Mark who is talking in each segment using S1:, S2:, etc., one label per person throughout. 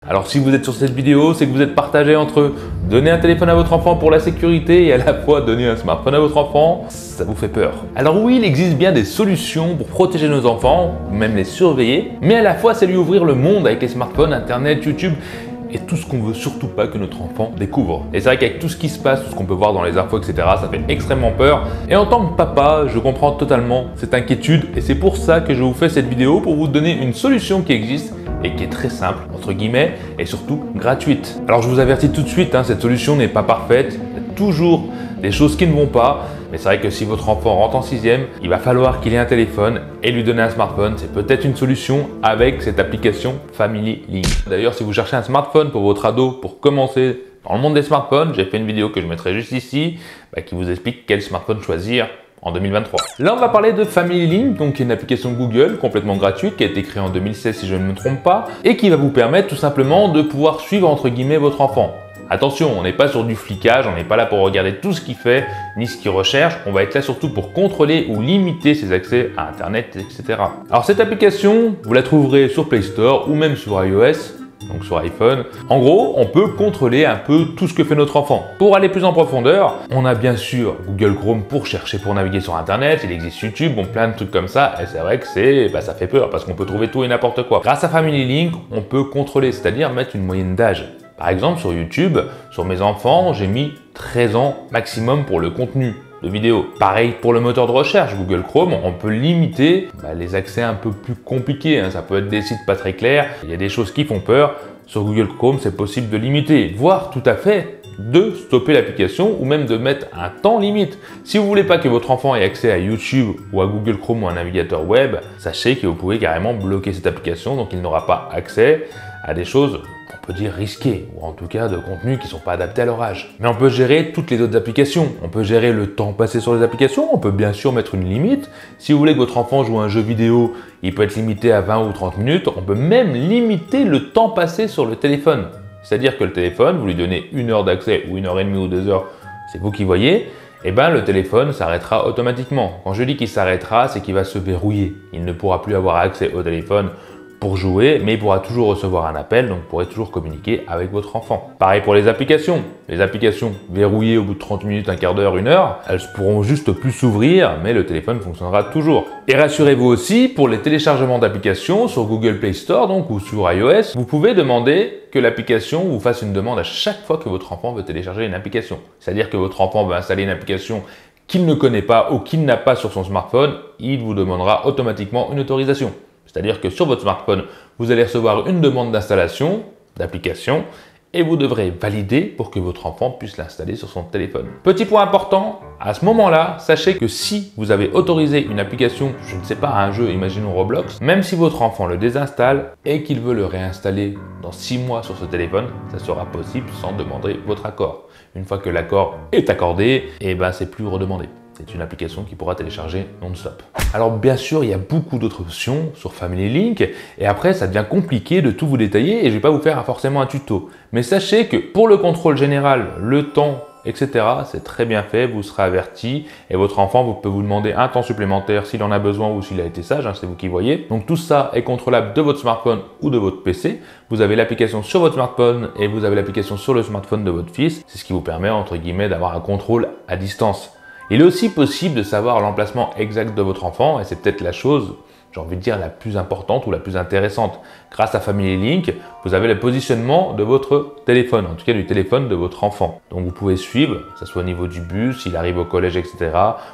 S1: Alors si vous êtes sur cette vidéo, c'est que vous êtes partagé entre donner un téléphone à votre enfant pour la sécurité et à la fois donner un smartphone à votre enfant, ça vous fait peur. Alors oui, il existe bien des solutions pour protéger nos enfants, ou même les surveiller, mais à la fois c'est lui ouvrir le monde avec les smartphones, internet, YouTube et tout ce qu'on veut surtout pas que notre enfant découvre. Et c'est vrai qu'avec tout ce qui se passe, tout ce qu'on peut voir dans les infos, etc., ça fait extrêmement peur. Et en tant que papa, je comprends totalement cette inquiétude et c'est pour ça que je vous fais cette vidéo pour vous donner une solution qui existe et qui est très simple, entre guillemets, et surtout gratuite. Alors je vous avertis tout de suite, cette solution n'est pas parfaite, il y a toujours des choses qui ne vont pas, mais c'est vrai que si votre enfant rentre en 6e, il va falloir qu'il ait un téléphone et lui donner un smartphone. C'est peut-être une solution avec cette application Family Link. D'ailleurs, si vous cherchez un smartphone pour votre ado pour commencer dans le monde des smartphones, j'ai fait une vidéo que je mettrai juste ici qui vous explique quel smartphone choisir en 2023. Là, on va parler de Family Link, donc qui est une application Google complètement gratuite qui a été créée en 2016 si je ne me trompe pas et qui va vous permettre tout simplement de pouvoir suivre entre guillemets votre enfant. Attention, on n'est pas sur du flicage, on n'est pas là pour regarder tout ce qu'il fait, ni ce qu'il recherche, on va être là surtout pour contrôler ou limiter ses accès à Internet, etc. Alors cette application, vous la trouverez sur Play Store ou même sur iOS, donc sur iPhone. En gros, on peut contrôler un peu tout ce que fait notre enfant. Pour aller plus en profondeur, on a bien sûr Google Chrome pour chercher, pour naviguer sur Internet, il existe YouTube, bon plein de trucs comme ça, et c'est vrai que ça fait peur parce qu'on peut trouver tout et n'importe quoi. Grâce à Family Link, on peut contrôler, c'est-à-dire mettre une moyenne d'âge. Par exemple, sur YouTube, sur mes enfants, j'ai mis 13 ans maximum pour le contenu de vidéo. Pareil pour le moteur de recherche, Google Chrome, on peut limiter les accès un peu plus compliqués. Ça peut être des sites pas très clairs, il y a des choses qui font peur. Sur Google Chrome, c'est possible de limiter, voire tout à fait de stopper l'application ou même de mettre un temps limite. Si vous voulez pas que votre enfant ait accès à YouTube ou à Google Chrome ou à un navigateur web, sachez que vous pouvez carrément bloquer cette application, donc il n'aura pas accès à des choses on peut dire risqués, ou en tout cas de contenus qui ne sont pas adaptés à leur âge. Mais on peut gérer toutes les autres applications. On peut gérer le temps passé sur les applications, on peut bien sûr mettre une limite. Si vous voulez que votre enfant joue à un jeu vidéo, il peut être limité à 20 ou 30 minutes. On peut même limiter le temps passé sur le téléphone. C'est-à-dire que le téléphone, vous lui donnez 1 heure d'accès, ou 1h30 ou 2 heures, c'est vous qui voyez, et le téléphone s'arrêtera automatiquement. Quand je dis qu'il s'arrêtera, c'est qu'il va se verrouiller. Il ne pourra plus avoir accès au téléphone pour jouer, mais il pourra toujours recevoir un appel, donc vous pourrez toujours communiquer avec votre enfant. Pareil pour les applications. Les applications verrouillées au bout de 30 minutes, un quart d'heure, 1 heure, elles pourront juste plus s'ouvrir, mais le téléphone fonctionnera toujours. Et rassurez-vous aussi, pour les téléchargements d'applications sur Google Play Store donc, ou sur iOS, vous pouvez demander que l'application vous fasse une demande à chaque fois que votre enfant veut télécharger une application. C'est-à-dire que votre enfant veut installer une application qu'il ne connaît pas ou qu'il n'a pas sur son smartphone, il vous demandera automatiquement une autorisation. C'est-à-dire que sur votre smartphone, vous allez recevoir une demande d'installation d'application et vous devrez valider pour que votre enfant puisse l'installer sur son téléphone. Petit point important, à ce moment-là, sachez que si vous avez autorisé une application, je ne sais pas, un jeu, imaginons Roblox, même si votre enfant le désinstalle et qu'il veut le réinstaller dans 6 mois sur ce téléphone, ça sera possible sans demander votre accord. Une fois que l'accord est accordé, c'est plus redemandé. C'est une application qui pourra télécharger non-stop. Alors bien sûr, il y a beaucoup d'autres options sur Family Link et après ça devient compliqué de tout vous détailler et je ne vais pas vous faire forcément un tuto. Mais sachez que pour le contrôle général, le temps, etc., c'est très bien fait, vous serez averti et votre enfant peut vous demander un temps supplémentaire s'il en a besoin ou s'il a été sage, c'est vous qui voyez. Donc tout ça est contrôlable de votre smartphone ou de votre PC. Vous avez l'application sur votre smartphone et vous avez l'application sur le smartphone de votre fils. C'est ce qui vous permet entre guillemets d'avoir un contrôle à distance. Il est aussi possible de savoir l'emplacement exact de votre enfant et c'est peut-être la chose, j'ai envie de dire, la plus importante ou la plus intéressante. Grâce à Family Link, vous avez le positionnement de votre téléphone, en tout cas du téléphone de votre enfant. Donc vous pouvez suivre, que ce soit au niveau du bus, s'il arrive au collège, etc.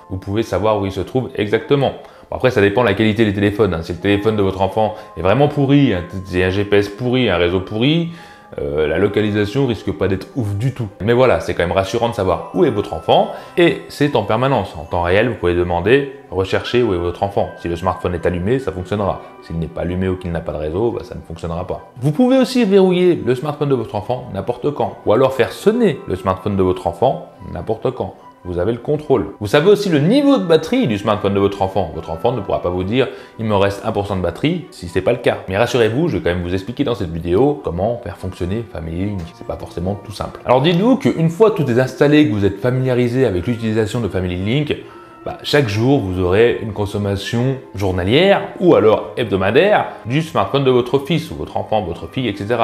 S1: Vous pouvez savoir où il se trouve exactement. Bon, après, ça dépend de la qualité des téléphones. Si le téléphone de votre enfant est vraiment pourri, c'est un GPS pourri, un réseau pourri, la localisation risque pas d'être ouf du tout. Mais voilà, c'est quand même rassurant de savoir où est votre enfant et c'est en permanence. En temps réel, vous pouvez demander, rechercher où est votre enfant. Si le smartphone est allumé, ça fonctionnera. S'il n'est pas allumé ou qu'il n'a pas de réseau, ça ne fonctionnera pas. Vous pouvez aussi verrouiller le smartphone de votre enfant n'importe quand ou alors faire sonner le smartphone de votre enfant n'importe quand. Vous avez le contrôle. Vous savez aussi le niveau de batterie du smartphone de votre enfant. Votre enfant ne pourra pas vous dire « il me reste 1% de batterie » si ce n'est pas le cas. Mais rassurez-vous, je vais quand même vous expliquer dans cette vidéo comment faire fonctionner Family Link. C'est pas forcément tout simple. Alors dites-vous qu'une fois tout est installé, que vous êtes familiarisé avec l'utilisation de Family Link, chaque jour, vous aurez une consommation journalière ou alors hebdomadaire du smartphone de votre fils ou votre enfant, votre fille, etc.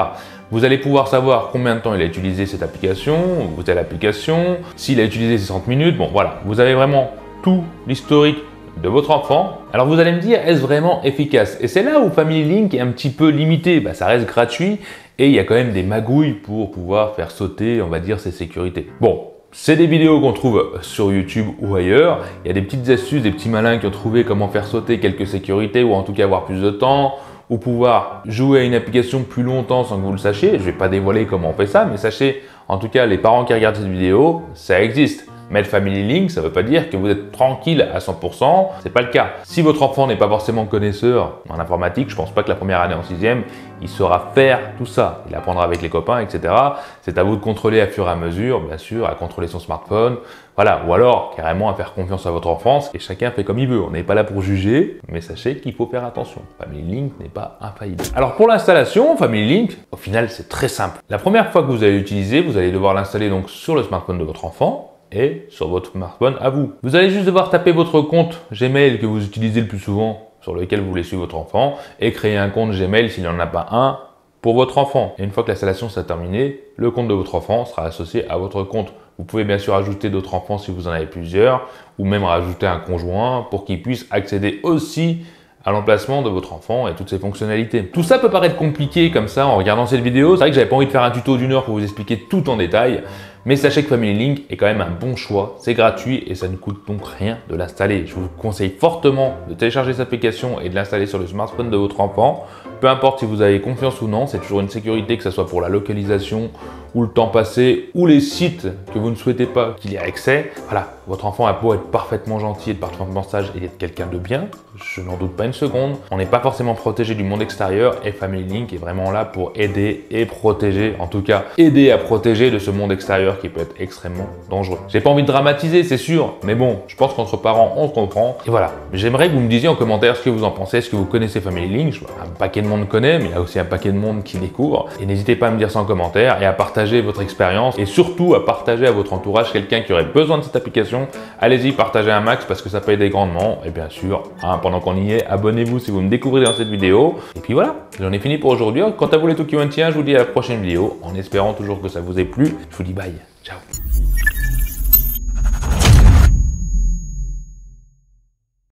S1: Vous allez pouvoir savoir combien de temps il a utilisé cette application ou telle application, s'il a utilisé ces 30 minutes. Bon, voilà, vous avez vraiment tout l'historique de votre enfant. Alors vous allez me dire, est-ce vraiment efficace? Et c'est là où Family Link est un petit peu limité. Ça reste gratuit et il y a quand même des magouilles pour pouvoir faire sauter, on va dire, ces sécurités. Bon, c'est des vidéos qu'on trouve sur YouTube ou ailleurs. Il y a des petites astuces, des petits malins qui ont trouvé comment faire sauter quelques sécurités ou en tout cas avoir plus de temps ou pouvoir jouer à une application plus longtemps sans que vous le sachiez. Je ne vais pas dévoiler comment on fait ça, mais sachez, en tout cas, les parents qui regardent cette vidéo, ça existe. Mettre Family Link, ça ne veut pas dire que vous êtes tranquille à 100%, c'est pas le cas. Si votre enfant n'est pas forcément connaisseur en informatique, je pense pas que la première année en 6e, il saura faire tout ça. Il apprendra avec les copains, etc. C'est à vous de contrôler à fur et à mesure, bien sûr, à contrôler son smartphone. Voilà, ou alors carrément à faire confiance à votre enfant et chacun fait comme il veut. On n'est pas là pour juger, mais sachez qu'il faut faire attention. Family Link n'est pas infaillible. Alors pour l'installation, Family Link, au final, c'est très simple. La première fois que vous allez l'utiliser, vous allez devoir l'installer donc sur le smartphone de votre enfant et sur votre smartphone à vous. Vous allez juste devoir taper votre compte Gmail que vous utilisez le plus souvent, sur lequel vous voulez suivre votre enfant, et créer un compte Gmail s'il n'y en a pas un pour votre enfant. Et une fois que l'installation sera terminée, le compte de votre enfant sera associé à votre compte. Vous pouvez bien sûr ajouter d'autres enfants si vous en avez plusieurs, ou même rajouter un conjoint pour qu'il puisse accéder aussi à l'emplacement de votre enfant et toutes ses fonctionnalités. Tout ça peut paraître compliqué comme ça en regardant cette vidéo. C'est vrai que j'avais pas envie de faire un tuto d'1 heure pour vous expliquer tout en détail, mais sachez que Family Link est quand même un bon choix. C'est gratuit et ça ne coûte donc rien de l'installer. Je vous conseille fortement de télécharger cette application et de l'installer sur le smartphone de votre enfant. Peu importe si vous avez confiance ou non, c'est toujours une sécurité, que ce soit pour la localisation ou le temps passé ou les sites que vous ne souhaitez pas qu'il y ait accès. Voilà, votre enfant a beau être parfaitement gentil et parfaitement sage et être quelqu'un de bien, je n'en doute pas une seconde. On n'est pas forcément protégé du monde extérieur et Family Link est vraiment là pour aider et protéger, en tout cas aider à protéger de ce monde extérieur qui peut être extrêmement dangereux. J'ai pas envie de dramatiser, c'est sûr, mais bon, je pense qu'entre parents, on se comprend. Et voilà, j'aimerais que vous me disiez en commentaire ce que vous en pensez, est-ce que vous connaissez Family Link? Un paquet de monde connaît, mais il y a aussi un paquet de monde qui découvre. Et n'hésitez pas à me dire ça en commentaire et à partager votre expérience et surtout à partager à votre entourage quelqu'un qui aurait besoin de cette application. Allez-y, partagez un max parce que ça peut aider grandement. Et bien sûr, pendant qu'on y est, abonnez-vous si vous me découvrez dans cette vidéo. Et puis voilà, j'en ai fini pour aujourd'hui. Quant à vous les Tokyo Antiens, je vous dis à la prochaine vidéo en espérant toujours que ça vous ait plu. Je vous dis bye, ciao.